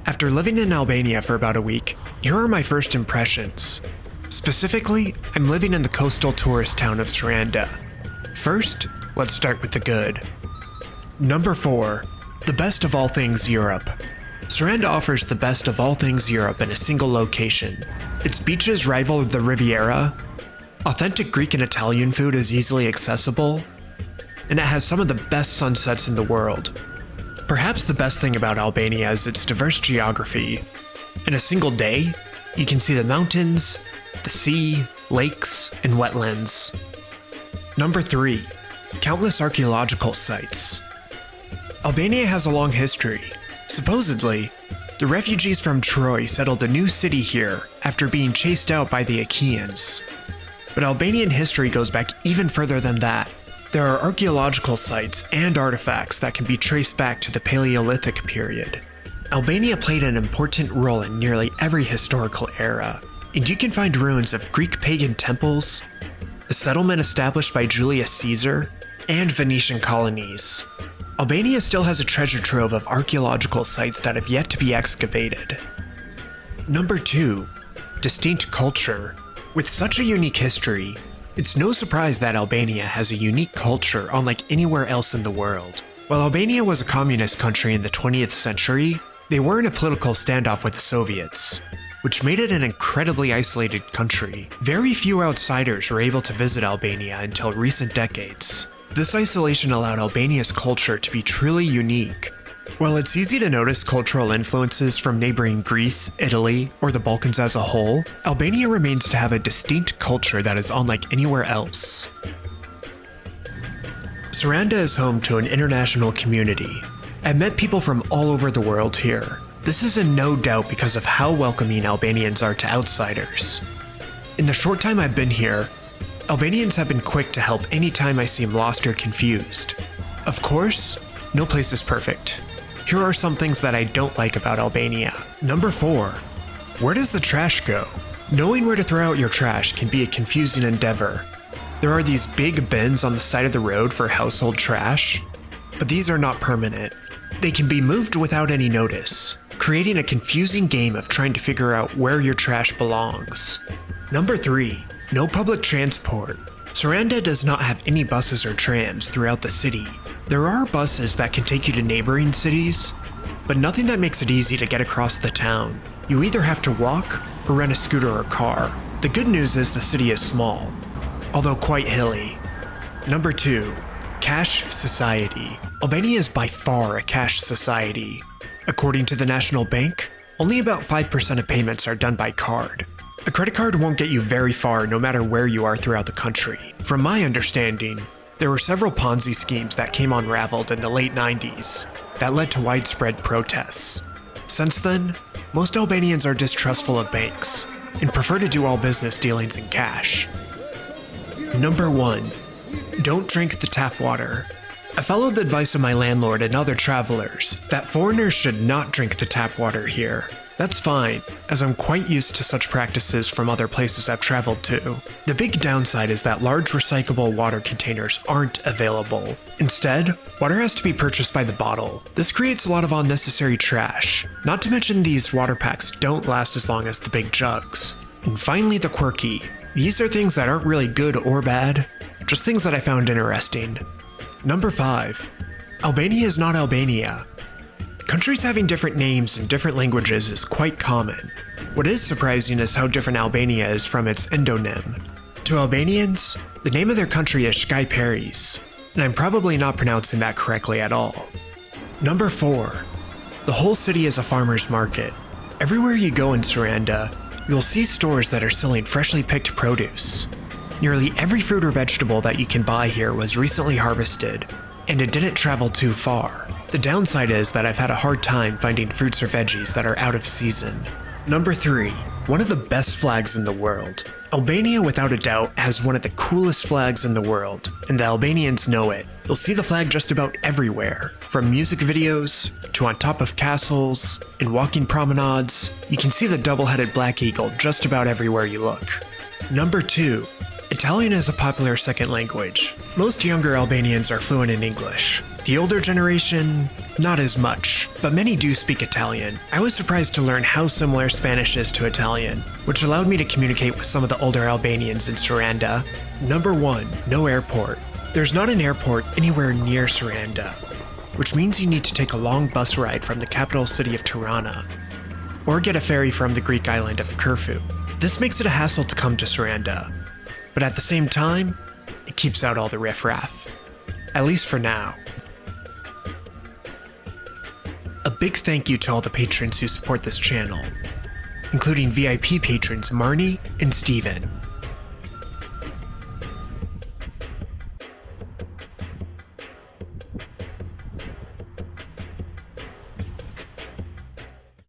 After living in Albania for about a week, here are my first impressions. Specifically, I'm living in the coastal tourist town of Sarande. First, let's start with the good. Number 4. The best of all things Europe. Sarande offers the best of all things Europe in a single location. Its beaches rival the Riviera, authentic Greek and Italian food is easily accessible, and it has some of the best sunsets in the world. Perhaps the best thing about Albania is its diverse geography. In a single day, you can see the mountains, the sea, lakes, and wetlands. Number 3. Countless archaeological sites. Albania has a long history. Supposedly, the refugees from Troy settled a new city here after being chased out by the Achaeans. But Albanian history goes back even further than that. There are archaeological sites and artifacts that can be traced back to the Paleolithic period. Albania played an important role in nearly every historical era, and you can find ruins of Greek pagan temples, a settlement established by Julius Cesar, and Venetian colonies. Albania still has a treasure trove of archaeological sites that have yet to be excavated. Number 2. Distinct culture. With such a unique history, it's no surprise that Albania has a unique culture unlike anywhere else in the world. While Albania was a communist country in the 20th century, they were in a political standoff with the Soviets, which made it an incredibly isolated country. Very few outsiders were able to visit Albania until recent decades. This isolation allowed Albania's culture to be truly unique. While it's easy to notice cultural influences from neighboring Greece, Italy, or the Balkans as a whole, Albania remains to have a distinct culture that is unlike anywhere else. Sarande is home to an international community. I've met people from all over the world here. This is in no doubt because of how welcoming Albanians are to outsiders. In the short time I've been here, Albanians have been quick to help anytime I seem lost or confused. Of course, no place is perfect. Here are some things that I don't like about Albania. Number 4. Where does the trash go? Knowing where to throw out your trash can be a confusing endeavor. There are these big bins on the side of the road for household trash, but these are not permanent. They can be moved without any notice, creating a confusing game of trying to figure out where your trash belongs. Number 3. No public transport. Sarande does not have any buses or trams throughout the city. There are buses that can take you to neighboring cities, but nothing that makes it easy to get across the town. You either have to walk or rent a scooter or car. The good news is the city is small, although quite hilly. Number 2. Cash society. Albania is by far a cash society. According to the National Bank, only about 5% of payments are done by card. A credit card won't get you very far no matter where you are throughout the country. From my understanding, there were several Ponzi schemes that came unraveled in the late 90s that led to widespread protests. Since then, most Albanians are distrustful of banks and prefer to do all business dealings in cash. Number 1. Don't drink the tap water. I followed the advice of my landlord and other travelers that foreigners should not drink the tap water here. That's fine, as I'm quite used to such practices from other places I've traveled to. The big downside is that large recyclable water containers aren't available. Instead, water has to be purchased by the bottle. This creates a lot of unnecessary trash. Not to mention these water packs don't last as long as the big jugs. And finally, the quirky. These are things that aren't really good or bad, just things that I found interesting. Number 5. Albania is not Albania. Countries having different names and different languages is quite common. What is surprising is how different Albania is from its endonym. To Albanians, the name of their country is Shqipëris, and I'm probably not pronouncing that correctly at all. Number 4. The whole city is a farmer's market. Everywhere you go in Sarande, you'll see stores that are selling freshly picked produce. Nearly every fruit or vegetable that you can buy here was recently harvested, and it didn't travel too far. The downside is that I've had a hard time finding fruits or veggies that are out of season. Number 3. One of the best flags in the world. Albania, without a doubt, has one of the coolest flags in the world, and the Albanians know it. You'll see the flag just about everywhere, from music videos, to on top of castles, in walking promenades. You can see the double-headed black eagle just about everywhere you look. Number 2. Italian is a popular second language. Most younger Albanians are fluent in English. The older generation, not as much, but many do speak Italian. I was surprised to learn how similar Spanish is to Italian, which allowed me to communicate with some of the older Albanians in Sarande. Number 1, no airport. There's not an airport anywhere near Sarande, which means you need to take a long bus ride from the capital city of Tirana, or get a ferry from the Greek island of Corfu. This makes it a hassle to come to Sarande, but at the same time, it keeps out all the riffraff. At least for now. A big thank you to all the patrons who support this channel, including VIP patrons Marnie and Steven.